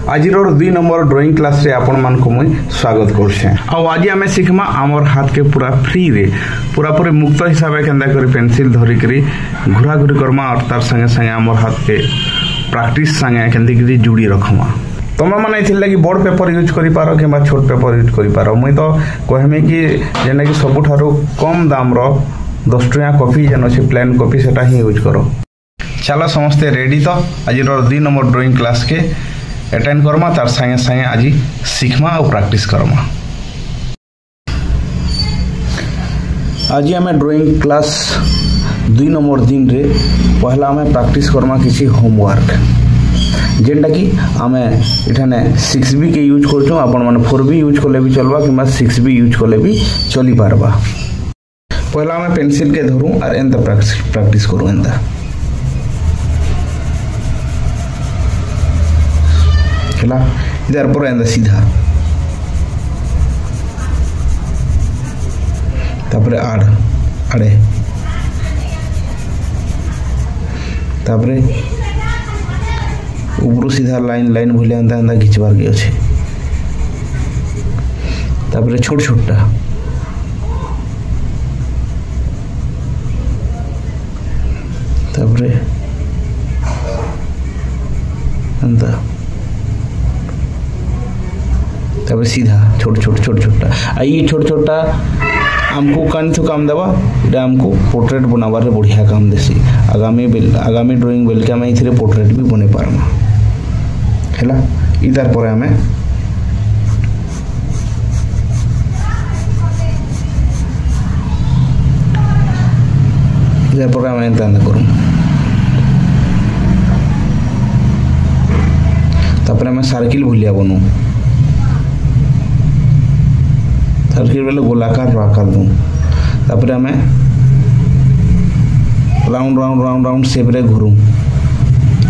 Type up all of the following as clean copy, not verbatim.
आज 2 number drawing class रे आपण मान को मुई स्वागत करछे। आज आमे सिखमा हमर हाथ के पूरा फ्री रे पूरा पूरी मुक्त हिसाब से केंदा करी पेंसिल धरि करी घुरा घुरी करमा और तार संगे संगे हमर हाथ के प्रैक्टिस संगे केंदी करी जुड़ी रखमा। तमे माने इथिल लगी बड़ पेपर यूज करि पारो कि छोट पेपर यूज करि पारो। मुई तो कहमे कि जेना कि सबुठारो कम दाम रो 10 टका कॉपी जन अछि प्लेन कॉपी सेटा ही यूज करो। चलो समस्ते रेडी तो आज 2 नंबर ड्राइंग क्लास के अटेंड करमा तार संगे संगे आज सीखमा और प्रैक्टिस करमा। आज आम ड्राइंग क्लास 2 नंबर दिन रे पहला आम प्रैक्टिस करमा किसी होमवर्क जेनटा कि आम इठाने 6B के यूज करछो। आपण माने 4B यूज कले भी चलबा कि 6B यूज कले भी चली पारबा। पहला आम पेंसिल के धरू और एंता प्रैक्टिस करू एंता खेला इधर पर एंदा सीधा तापरे आड़े तापरे ऊपर सीधा लाइन लाइन भूले एंदा एंदा घिचबार के अछि। तापरे छोट छोटा तापरे एंदा तब सीधा छोट छोटा ये छोट छोटा हमको कन तो काम देवा इटा हमको पोर्ट्रेट बनावार रे बढ़िया काम देसी। आगामी ड्राइंग बेल के हम इथिरे पोर्ट्रेट भी बने पारमा हैला। इधर पर हमें इधर पर हम एंता करूं तापर हमें सर्किल भूलिया बनू। सर्किल बेले गोलाकार आकार दूँ तापर हमें round round round round shape रे घुरू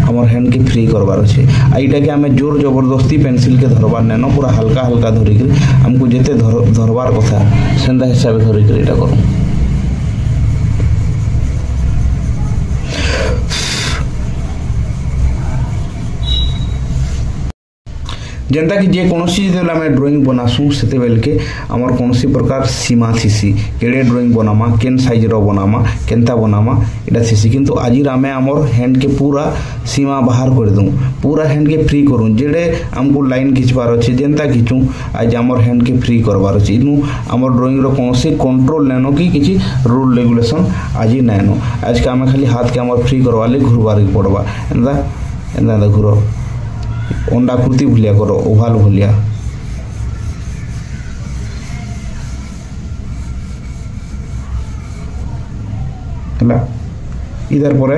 हमर हैंड के फ्री करबार अछि। आइटा के हमें जोर जबरदस्ती पेंसिल के धरबार नेनो पूरा हल्का हल्का धरि के हमको जेते धरबार कथा सेंदा हिसाब धरि के एटा करू। जेनता कि जे कोनोसी जेतेला में ड्राइंग बनासु सेते बेल के हमर कोनोसी प्रकार सीमा थीसी केड़े ड्राइंग बनामा केन साइज रो बनामा केनता बनामा एटा थीसी। किंतु आज रामे हमर हैंड के पूरा सीमा बाहर कर दूं पूरा हैंड के फ्री करूं जेडे हमको लाइन खिचबार अछि जेनता खिचू आज हमर हैंड के फ्री करबार अछि। इनु हमर ड्राइंग रो कोनोसी कंट्रोल नेनो कि किछि रूल रेगुलेशन आज नेनो। आज का हम खाली हाथ के हमर फ्री करवाले घुरबार के पड़बा एंदा एंदा घुरो अंडाकृति भूलिया करो ओभाल भूलिया है। इधर पर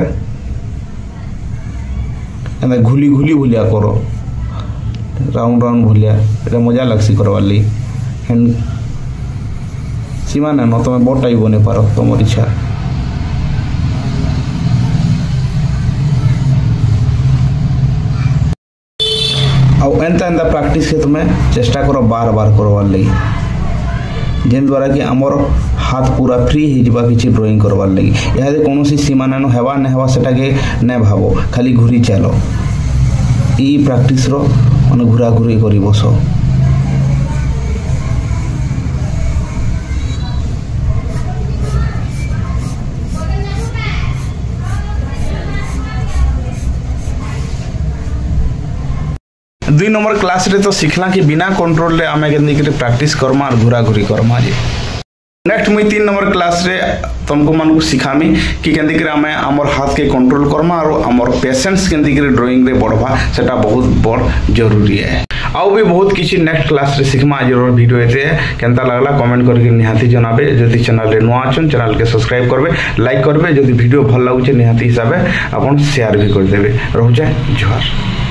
घुली घुली भूलिया करो राउंड राउंड भूलिया एटा मजा लगसी करवार ली। हैंड सीमा ना न तुम बड़टा भी बने पारो तुम इच्छा। और एंता एंता प्रैक्टिस के तुम्हें चेष्टा करो बार बार करवार लगी जेन द्वारा कि हमर हाथ पूरा फ्री हो जिबा किछि ड्राइंग करवार लगी। यादे कोनोसी सीमा नानो हेवा न हेवा सेटा के न भाबो खाली घुरी चलो ई प्रैक्टिस रो मन घुरा घुरी करी बसो। दुई नंबर क्लास रे तो सिखला कि बिना कंट्रोल रे आमे केंदी के प्रैक्टिस करमा और घुरा घुरी करमा जे। नेक्स्ट मुई 3 नंबर क्लास रे तुमको मन को सिखामी कि केंदी के आमे हमर हाथ के कंट्रोल करमा और हमर पेशेंस केंदी के ड्राइंग रे बढ़वा सेटा बहुत बड़ जरूरी है। आउ भी बहुत किछि नेक्स्ट क्लास रे सिखमा। आज वीडियो एते केनता लागला कमेंट करके निहाती जनाबे। जदि चैनल रे नुआ अछन चैनल के सब्सक्राइब करबे लाइक करबे। जदि वीडियो भल लागुचे निहाती हिसाबे आपन शेयर भी कर देबे। रहू जाय जोहार।